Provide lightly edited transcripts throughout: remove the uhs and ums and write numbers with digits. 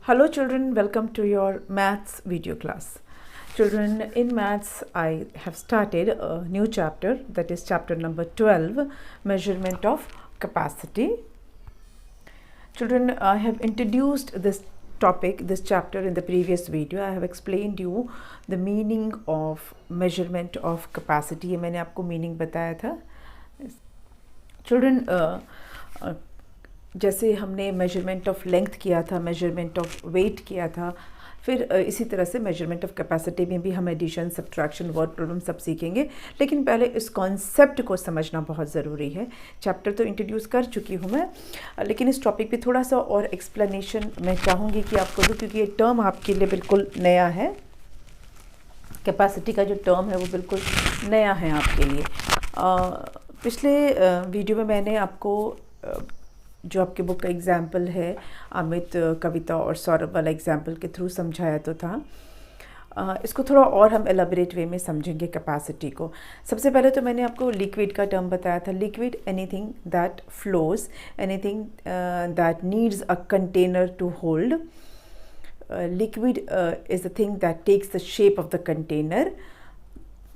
Hello children, welcome to your maths video class. Children, in maths I have started a new chapter, that is chapter number 12, measurement of capacity. Children, I have introduced this topic, this chapter in the previous video. I have explained you the meaning of measurement of capacity. ये मैंने आपको meaning बताया था. Children, जैसे हमने measurement of length किया था, measurement of weight किया था, फिर इसी तरह से मेजरमेंट ऑफ कैपेसिटी में भी हम एडिशन, सब्ट्रैक्शन, वर्ड प्रॉब्लम सब सीखेंगे. लेकिन पहले इस कॉन्सेप्ट को समझना बहुत ज़रूरी है. चैप्टर तो इंट्रोड्यूस कर चुकी हूँ मैं, लेकिन इस टॉपिक पे थोड़ा सा और एक्सप्लेनेशन मैं चाहूँगी कि आपको दूँ, क्योंकि ये टर्म आपके लिए बिल्कुल नया है. कैपेसिटी का जो टर्म है वो बिल्कुल नया है आपके लिए. पिछले वीडियो में मैंने आपको जो आपके बुक का एग्ज़ाम्पल है, अमित, कविता और सौरभ वाला एग्ज़ाम्पल के थ्रू समझाया तो था. इसको थोड़ा और हम एलाबरेट वे में समझेंगे कैपेसिटी को. सबसे पहले तो मैंने आपको लिक्विड का टर्म बताया था. Liquid, anything that flows, anything that needs a container to hold. Liquid is the thing that takes the shape of the container.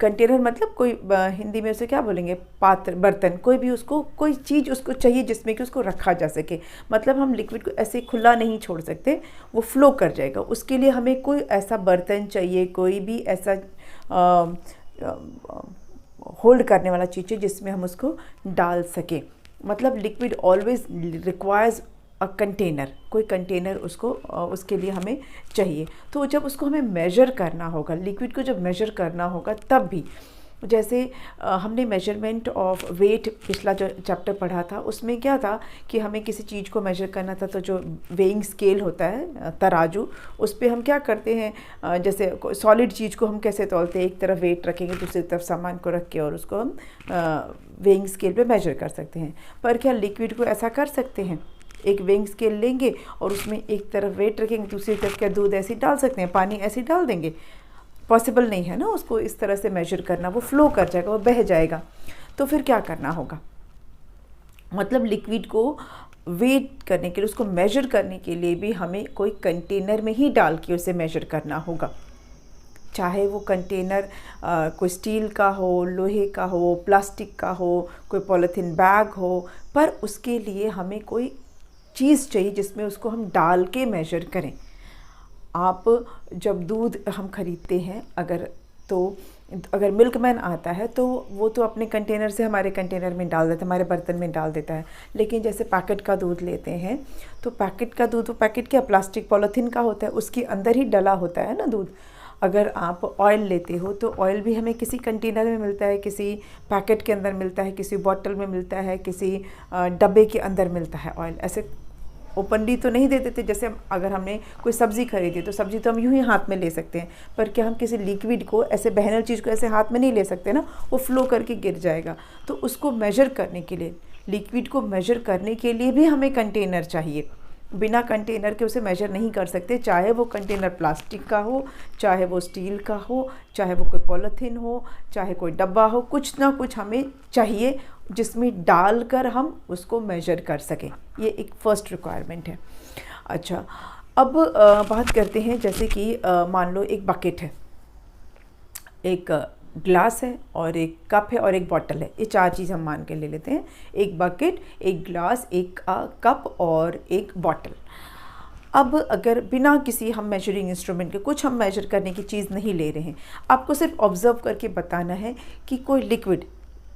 Container मतलब कोई, हिंदी में उसे क्या बोलेंगे, पात्र, बर्तन, कोई भी उसको, कोई चीज़ उसको चाहिए जिसमें कि उसको रखा जा सके. मतलब हम लिक्विड को ऐसे खुला नहीं छोड़ सकते, वो फ्लो कर जाएगा. उसके लिए हमें कोई ऐसा बर्तन चाहिए, कोई भी ऐसा होल्ड करने वाला चीज़ चाहिए जिसमें हम उसको डाल सकें. मतलब liquid always requires a container. कोई कंटेनर उसको, उसके लिए हमें चाहिए. तो जब उसको हमें मेजर करना होगा, लिक्विड को जब मेजर करना होगा, तब भी जैसे हमने मेजरमेंट ऑफ वेट पिछला जो चैप्टर पढ़ा था, उसमें क्या था कि हमें किसी चीज़ को मेजर करना था, तो जो वेइंग स्केल होता है, तराजू, उस पर हम क्या करते हैं, जैसे सॉलिड चीज़ को हम कैसे तौलते हैं, एक तरफ वेट रखेंगे, दूसरी तरफ सामान को रख के और उसको हम वेइंग स्केल पे मेजर कर सकते हैं. पर क्या लिक्विड को ऐसा कर सकते हैं? एक वेइंग स्केल लेंगे और उसमें एक तरफ वेट रखेंगे, दूसरी तरफ क्या दूध ऐसे डाल सकते हैं, पानी ऐसे डाल देंगे? पॉसिबल नहीं है ना उसको इस तरह से मेजर करना. वो फ्लो कर जाएगा, वो बह जाएगा. तो फिर क्या करना होगा? मतलब लिक्विड को वेट करने के लिए, उसको मेजर करने के लिए भी हमें कोई कंटेनर में ही डाल के उसे मेजर करना होगा. चाहे वो कंटेनर कोई स्टील का हो, लोहे का हो, प्लास्टिक का हो, कोई पॉलीथीन बैग हो, पर उसके लिए हमें कोई चीज़ चाहिए जिसमें उसको हम डाल के मेजर करें. आप जब दूध हम ख़रीदते हैं, अगर मिल्कमैन आता है तो वो तो अपने कंटेनर से हमारे कंटेनर में डाल देता है, हमारे बर्तन में डाल देता है. लेकिन जैसे पैकेट का दूध लेते हैं, तो पैकेट का दूध, वो पैकेट क्या प्लास्टिक पॉलीथीन का होता है, उसके अंदर ही डला होता है ना दूध. अगर आप ऑयल लेते हो तो ऑयल भी हमें किसी कंटेनर में मिलता है, किसी पैकेट के अंदर मिलता है, किसी बॉटल में मिलता है, किसी डब्बे के अंदर मिलता है ऑयल. ऐसे ओपनली तो नहीं दे देते. जैसे अगर हमने कोई सब्ज़ी खरीदी तो सब्ज़ी तो हम यूं ही हाथ में ले सकते हैं, पर क्या हम किसी लिक्विड को, ऐसे बहने चीज़ को ऐसे हाथ में नहीं ले सकते ना, वो फ्लो करके गिर जाएगा. तो उसको मेजर करने के लिए, लिक्विड को मेजर करने के लिए भी हमें कंटेनर चाहिए. बिना कंटेनर के उसे मेजर नहीं कर सकते. चाहे वो कंटेनर प्लास्टिक का हो, चाहे वो स्टील का हो, चाहे वो कोई पॉलीथीन हो, चाहे कोई डब्बा हो, कुछ ना कुछ हमें चाहिए जिसमें डालकर हम उसको मेजर कर सकें. ये एक फ़र्स्ट रिक्वायरमेंट है. अच्छा, अब बात करते हैं, जैसे कि मान लो एक बकेट है, एक ग्लास है और एक कप है और एक बॉटल है. ये चार चीज़ हम मान के ले लेते हैं. एक बकेट, एक ग्लास, एक कप और एक बॉटल. अब अगर बिना किसी हम मेजरिंग इंस्ट्रूमेंट के, कुछ हम मेजर करने की चीज़ नहीं ले रहे हैं, आपको सिर्फ ऑब्ज़र्व करके बताना है कि कोई लिक्विड,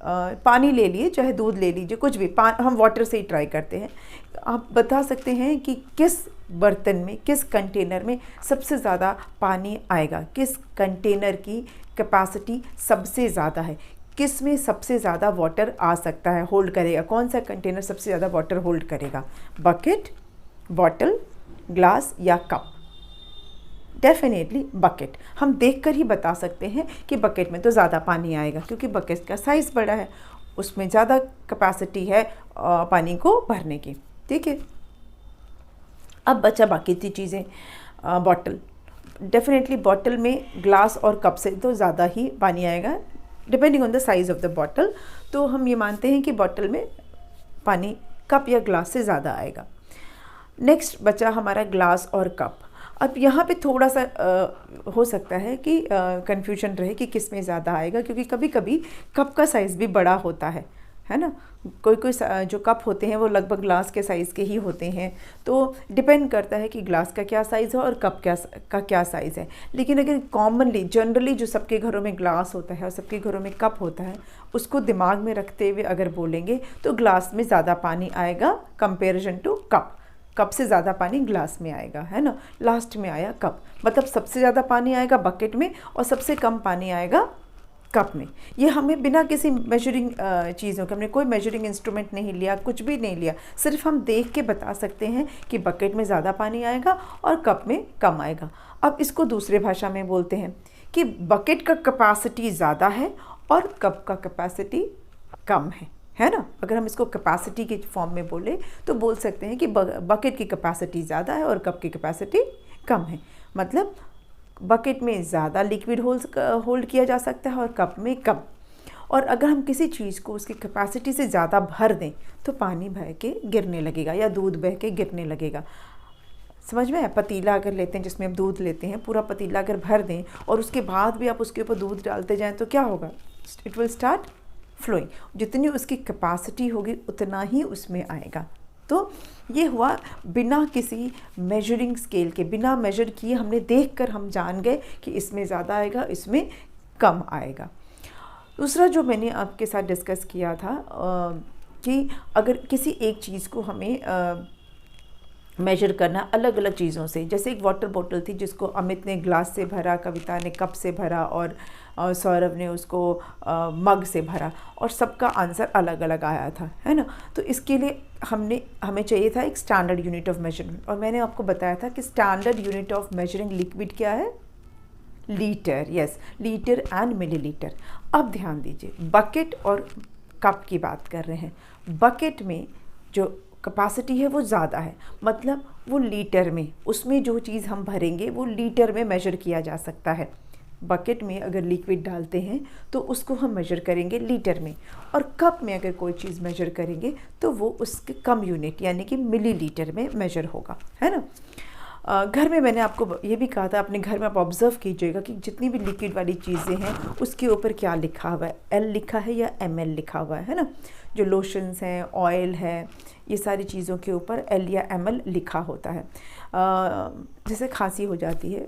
पानी ले लिए, चाहे दूध ले लीजिए, कुछ भी, हम वाटर से ही ट्राई करते हैं. आप बता सकते हैं कि किस बर्तन में, किस कंटेनर में सबसे ज़्यादा पानी आएगा, किस कंटेनर की कैपेसिटी सबसे ज़्यादा है, किस में सबसे ज़्यादा वाटर आ सकता है, होल्ड करेगा, कौन सा कंटेनर सबसे ज़्यादा वाटर होल्ड करेगा, बकेट, बॉटल, ग्लास या कप? Definitely bucket. हम देखकर ही बता सकते हैं कि बकेट में तो ज़्यादा पानी आएगा, क्योंकि बकेट का साइज़ बड़ा है, उसमें ज़्यादा कैपेसिटी है पानी को भरने की. ठीक है. अब बचा बाकी की चीज़ें. बॉटल, डेफिनेटली बॉटल में ग्लास और कप से तो ज़्यादा ही पानी आएगा, depending on the size of the bottle. तो हम ये मानते हैं कि बॉटल में पानी कप या ग्लास से ज़्यादा आएगा. नेक्स्ट बचा हमारा ग्लास और कप। अब यहाँ पे थोड़ा सा हो सकता है कि कन्फ्यूजन रहे कि किस में ज़्यादा आएगा, क्योंकि कभी कभी कप का साइज़ भी बड़ा होता है ना। कोई कोई जो कप होते हैं वो लगभग ग्लास के साइज़ के ही होते हैं, तो डिपेंड करता है कि ग्लास का क्या साइज़ है और कप का क्या साइज़ है। लेकिन अगर कॉमनली जनरली जो सबके घरों में ग्लास होता है और सबके घरों में कप होता है, उसको दिमाग में रखते हुए अगर बोलेंगे तो ग्लास में ज़्यादा पानी आएगा कंपेरिजन टू कप। कप से ज़्यादा पानी ग्लास में आएगा, है ना। लास्ट में आया कप, मतलब सबसे ज़्यादा पानी आएगा बकेट में और सबसे कम पानी आएगा कप में। ये हमें बिना किसी मेजरिंग चीज़ों के, हमने कोई मेजरिंग इंस्ट्रूमेंट नहीं लिया, कुछ भी नहीं लिया, सिर्फ हम देख के बता सकते हैं कि बकेट में ज़्यादा पानी आएगा और कप में कम आएगा। अब इसको दूसरे भाषा में बोलते हैं कि बकेट का कैपेसिटी ज़्यादा है और कप का कैपेसिटी कम है ना। अगर हम इसको कैपेसिटी के फॉर्म में बोले तो बोल सकते हैं कि बकेट की कैपेसिटी ज़्यादा है और कप की कैपेसिटी कम है। मतलब बकेट में ज़्यादा लिक्विड होल्ड किया जा सकता है और कप में कम। और अगर हम किसी चीज़ को उसकी कैपेसिटी से ज़्यादा भर दें तो पानी बह के गिरने लगेगा या दूध बह के गिरने लगेगा। समझ में है? पतीला अगर लेते हैं जिसमें हम दूध लेते हैं, पूरा पतीला अगर भर दें और उसके बाद भी आप उसके ऊपर दूध डालते जाएं तो क्या होगा? It will start flowing. जितनी उसकी कैपेसिटी होगी उतना ही उसमें आएगा। तो ये हुआ बिना किसी मेजरिंग स्केल के, बिना मेजर किए हमने देखकर हम जान गए कि इसमें ज़्यादा आएगा, इसमें कम आएगा। दूसरा जो मैंने आपके साथ डिस्कस किया था कि अगर किसी एक चीज़ को हमें मेजर करना अलग अलग चीज़ों से, जैसे एक वाटर बोतल थी जिसको अमित ने ग्लास से भरा, कविता ने कप से भरा और सौरभ ने उसको मग से भरा, और सबका आंसर अलग अलग आया था, है ना। तो इसके लिए हमें चाहिए था एक स्टैंडर्ड यूनिट ऑफ मेजरमेंट, और मैंने आपको बताया था कि standard unit of measuring liquid क्या है? Litre. Yes, litre and millilitre. अब ध्यान दीजिए, बकेट और कप की बात कर रहे हैं। बकेट में जो कैपेसिटी है वो ज़्यादा है, मतलब वो लीटर में, उसमें जो चीज़ हम भरेंगे वो लीटर में मेजर किया जा सकता है। बकेट में अगर लिक्विड डालते हैं तो उसको हम मेजर करेंगे लीटर में, और कप में अगर कोई चीज़ मेजर करेंगे तो वो उसके कम यूनिट यानी कि मिलीलीटर में मेजर होगा, है ना। घर में मैंने आपको ये भी कहा था, अपने घर में आप ऑब्ज़र्व कीजिएगा कि जितनी भी लिक्विड वाली चीज़ें हैं उसके ऊपर क्या लिखा हुआ है, एल लिखा है या ml लिखा हुआ है ना। जो लोशंस हैं, ऑयल है, ये सारी चीज़ों के ऊपर एल या ml लिखा होता है। जैसे खांसी हो जाती है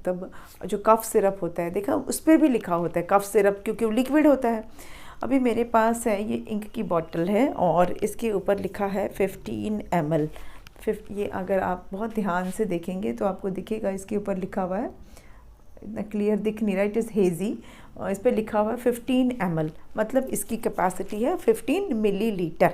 तब जो कफ सिरप होता है, देखा उस पर भी लिखा होता है कफ सिरप, क्योंकि वो लिक्विड होता है। अभी मेरे पास है ये इंक की बॉटल है और इसके ऊपर लिखा है 15 ml। ये अगर आप बहुत ध्यान से देखेंगे तो आपको दिखेगा इसके ऊपर लिखा हुआ है, इतना क्लियर दिख नहीं रहा, इट इज़ हेजी, और इस पर लिखा हुआ है 15 ml, मतलब इसकी कैपेसिटी है 15 मिलीलीटर।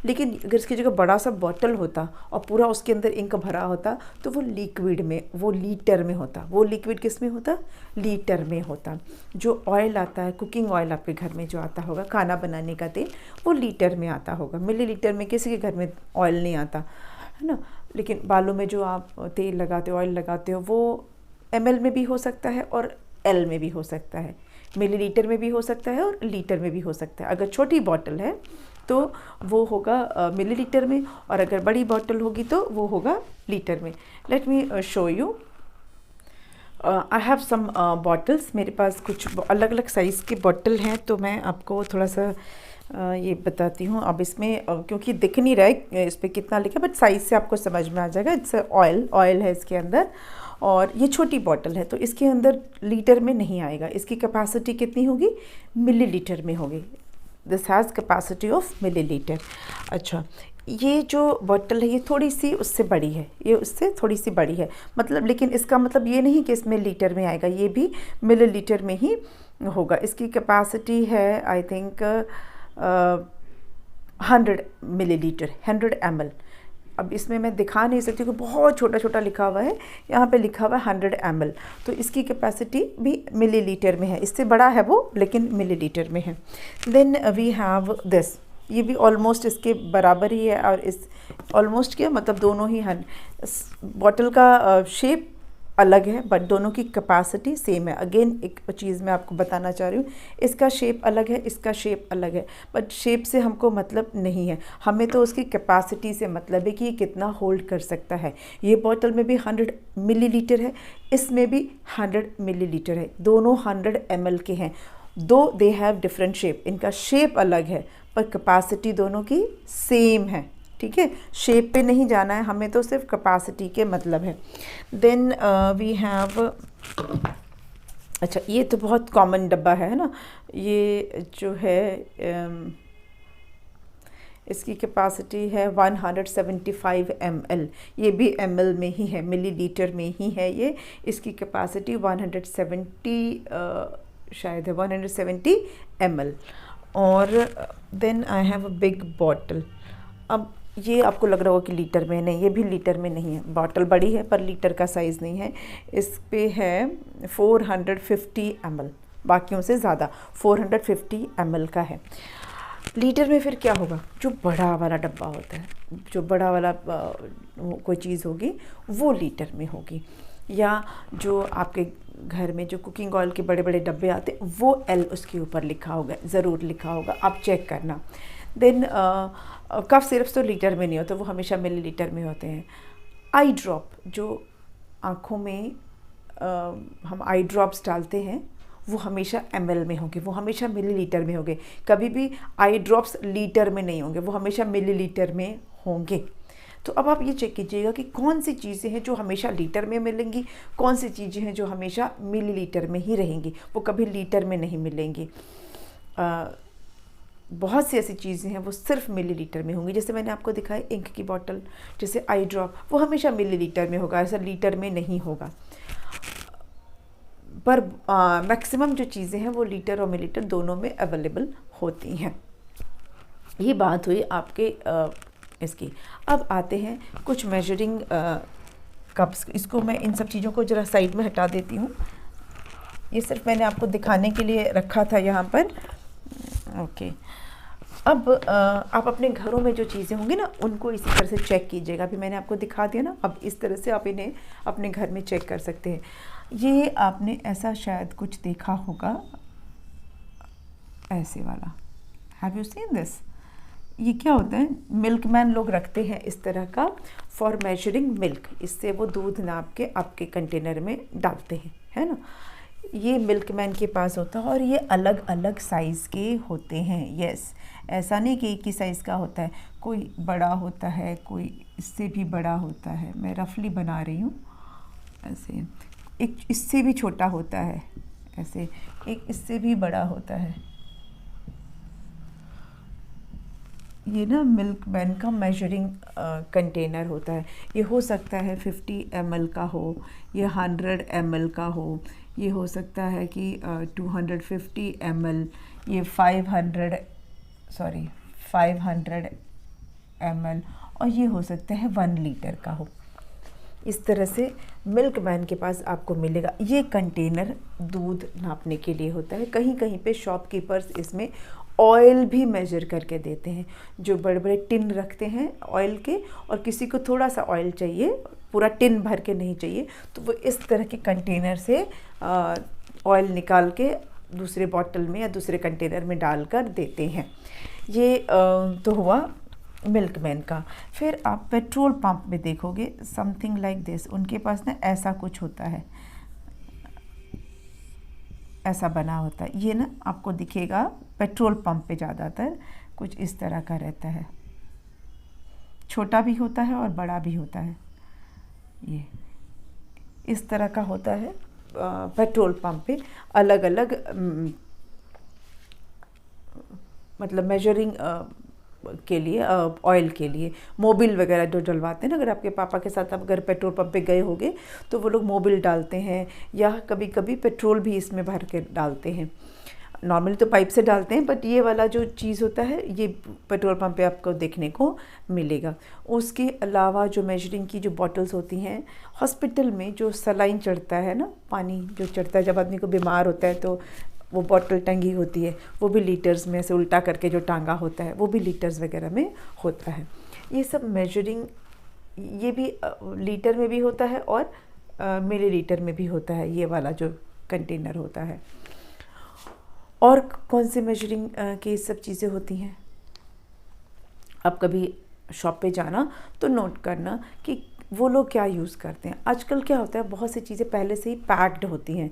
लेकिन अगर इसकी जगह बड़ा सा बॉटल होता और पूरा उसके अंदर इंक भरा होता तो वो लिक्विड में, वो लीटर में होता। वो लिक्विड किस में होता? लीटर में होता। जो ऑयल आता है, कुकिंग ऑयल आपके घर में जो आता होगा, खाना बनाने का तेल, वो लीटर में आता होगा। मिलीलीटर में किसी के घर में ऑयल नहीं आता, है ना। लेकिन बालों में जो आप तेल लगाते हो, ऑयल लगाते हो, वो ml में भी हो सकता है और L में भी हो सकता है, मिलीलीटर में भी हो सकता है और लीटर में भी हो सकता है। अगर छोटी बॉटल है तो वो होगा मिलीलीटर में, और अगर बड़ी बॉटल होगी तो वो होगा लीटर में। Let me show you, I have some bottles. मेरे पास कुछ अलग अलग साइज़ के बॉटल हैं, तो मैं आपको थोड़ा सा ये बताती हूँ। अब इसमें क्योंकि दिख नहीं रहा है इस पर कितना लिखा, बट साइज़ से आपको समझ में आ जाएगा। इट्स ऑयल है इसके अंदर, और ये छोटी बॉटल है तो इसके अंदर लीटर में नहीं आएगा। इसकी कैपेसिटी कितनी होगी? मिलीलीटर में होगी। This has capacity of millilitre. अच्छा, ये जो बॉटल है ये थोड़ी सी उससे बड़ी है, ये उससे थोड़ी सी बड़ी है, मतलब, लेकिन इसका मतलब ये नहीं कि इसमें लीटर में आएगा, ये भी मिलीलीटर में ही होगा। इसकी कैपेसिटी है आई थिंक 100 मिलीलीटर, 100 ml। अब इसमें मैं दिखा नहीं सकती क्योंकि बहुत छोटा छोटा लिखा हुआ है, यहाँ पे लिखा हुआ है 100 ml, तो इसकी कैपेसिटी भी मिलीलीटर में है। इससे बड़ा है वो, लेकिन मिलीलीटर में है। देन वी हैव दिस, ये भी ऑलमोस्ट इसके बराबर ही है, और इस ऑलमोस्ट क्या मतलब दोनों ही हैं। बॉटल का शेप अलग है बट दोनों की कैपेसिटी सेम है। अगेन एक चीज़ मैं आपको बताना चाह रही हूँ, इसका शेप अलग है, इसका शेप अलग है, बट शेप से हमको मतलब नहीं है, हमें तो उसकी कैपेसिटी से मतलब है कि ये कितना होल्ड कर सकता है। ये बॉटल में भी 100 मिलीलीटर है, इसमें भी 100 मिलीलीटर है, दोनों 100 ml के हैं। दो दे हैव डिफरेंट शेप, इनका शेप अलग है पर कैपेसिटी दोनों की सेम है। ठीक है, शेप पे नहीं जाना है हमें, तो सिर्फ कैपेसिटी के मतलब है। देन वी हैव, अच्छा ये तो बहुत कॉमन डब्बा है ना, ये जो है इसकी कैपेसिटी है 175 ml, ये भी ml में ही है, मिलीलीटर में ही है ये। इसकी कैपेसिटी 170 शायद है 170 ml। और then I have a big bottle. अब ये आपको लग रहा होगा कि लीटर में, नहीं, ये भी लीटर में नहीं है, बॉटल बड़ी है पर लीटर का साइज़ नहीं है। इस पे है 450 ml, बाकियों से ज़्यादा 450 ml का है। लीटर में फिर क्या होगा, जो बड़ा वाला डब्बा होता है, जो बड़ा वाला कोई चीज़ होगी वो लीटर में होगी, या जो आपके घर में जो कुकिंग ऑयल के बड़े बड़े डब्बे आते हैं वो L उसके ऊपर लिखा होगा, ज़रूर लिखा होगा, आप चेक करना। देन कफ सिरप्स तो लीटर में नहीं होते, वो हमेशा मिलीलीटर में होते हैं। आई ड्रॉप, जो आँखों में हम आई ड्रॉप्स डालते हैं वो हमेशा ml में होंगे, वो हमेशा मिलीलीटर में होंगे। कभी भी आई ड्रॉप्स लीटर में नहीं होंगे, वो हमेशा मिलीलीटर में होंगे। तो अब आप ये चेक कीजिएगा कि कौन सी चीज़ें हैं जो हमेशा लीटर में मिलेंगी, कौन सी चीज़ें हैं जो हमेशा मिलीलीटर में ही रहेंगी, वो कभी लीटर में नहीं मिलेंगी। बहुत सी ऐसी चीज़ें हैं वो सिर्फ मिलीलीटर में होंगी, जैसे मैंने आपको दिखाया इंक की बॉटल, जैसे आई ड्रॉप, वो हमेशा मिलीलीटर में होगा, ऐसा लीटर में नहीं होगा। पर मैक्सिमम जो चीज़ें हैं वो लीटर और मिलीलीटर दोनों में अवेलेबल होती हैं। ये बात हुई आपके इसकी। अब आते हैं कुछ मेजरिंग कप्स। इसको मैं इन सब चीज़ों को ज़रा साइड में हटा देती हूँ, ये सिर्फ मैंने आपको दिखाने के लिए रखा था यहाँ पर। ओके, अब आप अपने घरों में जो चीज़ें होंगी ना उनको इसी तरह से चेक कीजिएगा। अभी मैंने आपको दिखा दिया ना, अब इस तरह से आप इन्हें अपने घर में चेक कर सकते हैं। ये आपने ऐसा शायद कुछ देखा होगा, ऐसे वाला, हैव यू सीन दिस? ये क्या होता है, मिल्कमैन लोग रखते हैं इस तरह का फॉर मेजरिंग मिल्क, इससे वो दूध नाप के आपके कंटेनर में डालते हैं, है ना। ये मिल्कमैन के पास होता है और ये अलग अलग साइज़ के होते हैं। यस, ऐसा नहीं कि एक ही साइज़ का होता है, कोई बड़ा होता है, कोई इससे भी बड़ा होता है। मैं रफली बना रही हूँ ऐसे, एक इससे भी छोटा होता है ऐसे, एक इससे भी बड़ा होता है। ये ना मिल्कमैन का मेजरिंग कंटेनर होता है। ये हो सकता है 50 ml का हो, ये 100 ml का हो, ये हो सकता है कि 250 ml, ये 500 ml, और ये हो सकता है 1 लीटर का हो। इस तरह से मिल्कमैन के पास आपको मिलेगा। ये कंटेनर दूध नापने के लिए होता है। कहीं कहीं पे शॉपकीपर्स इसमें ऑयल भी मेजर करके देते हैं, जो बड़े बड़े टिन रखते हैं ऑयल के, और किसी को थोड़ा सा ऑयल चाहिए, पूरा टिन भर के नहीं चाहिए, तो वो इस तरह के कंटेनर से ऑयल निकाल के दूसरे बॉटल में या दूसरे कंटेनर में डालकर देते हैं। ये तो हुआ मिल्कमैन का। फिर आप पेट्रोल पंप में देखोगे समथिंग लाइक दिस, उनके पास ना ऐसा कुछ होता है, ऐसा बना होता है। ये ना आपको दिखेगा पेट्रोल पंप पे ज़्यादातर कुछ इस तरह का रहता है, छोटा भी होता है और बड़ा भी होता है। ये इस तरह का होता है पेट्रोल पंप पे, अलग अलग मतलब मेजरिंग के लिए, ऑयल के लिए। मोबिल वगैरह जो डलवाते हैं ना, अगर आपके पापा के साथ आप अगर पेट्रोल पंप पे गए होगे तो वो लोग मोबिल डालते हैं, या कभी कभी पेट्रोल भी इसमें भर के डालते हैं। नॉर्मली तो पाइप से डालते हैं, बट ये वाला जो चीज़ होता है ये पेट्रोल पंप पे आपको देखने को मिलेगा। उसके अलावा जो मेजरिंग की जो बॉटल्स होती हैं, हॉस्पिटल में जो सलाइन चढ़ता है ना, पानी जो चढ़ता है जब आदमी को बीमार होता है, तो वो बॉटल टंगी होती है, वो भी लीटर्स में से उल्टा करके जो टांगा होता है वो भी लीटर्स वगैरह में होता है। ये सब मेजरिंग, ये भी लीटर में भी होता है और मिलीलीटर में भी होता है, ये वाला जो कंटेनर होता है। और कौन से मेजरिंग की सब चीज़ें होती हैं, अब कभी शॉप पे जाना तो नोट करना कि वो लोग क्या यूज़ करते हैं। आजकल क्या होता है, बहुत सी चीज़ें पहले से ही पैक्ड होती हैं,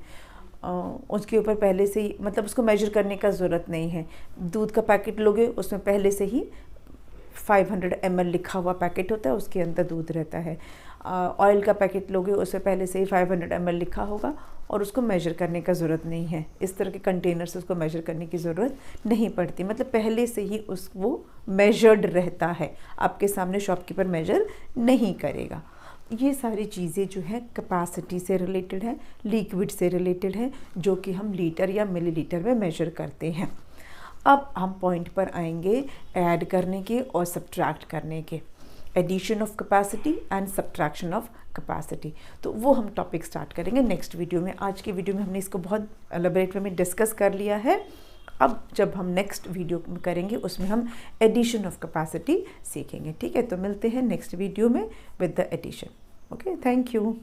उसके ऊपर पहले से ही, मतलब उसको मेजर करने का ज़रूरत नहीं है। दूध का पैकेट लोगे, उसमें पहले से ही 500 ml लिखा हुआ पैकेट होता है, उसके अंदर दूध रहता है। ऑयल का पैकेट लोगे, उसमें पहले से ही 500 ml लिखा होगा और उसको मेजर करने का ज़रूरत नहीं है। इस तरह के कंटेनर से उसको मेजर करने की ज़रूरत नहीं पड़ती, मतलब पहले से ही वो मेजर्ड रहता है, आपके सामने शॉपकीपर मेजर नहीं करेगा। ये सारी चीज़ें जो है कैपेसिटी से रिलेटेड है, लिक्विड से रिलेटेड है, जो कि हम लीटर या मिलीलीटर में मेजर करते हैं। अब हम पॉइंट पर आएंगे ऐड करने के और सब्ट्रैक्ट करने के, addition of capacity and subtraction of capacity. तो वो हम टॉपिक स्टार्ट करेंगे नेक्स्ट वीडियो में। आज के वीडियो में हमने इसको बहुत एलैबोरेट वे में डिस्कस कर लिया है। अब जब हम नेक्स्ट वीडियो करेंगे उसमें हम एडिशन ऑफ कैपेसिटी सीखेंगे। ठीक है, तो मिलते हैं नेक्स्ट वीडियो में with the addition. Okay, thank you.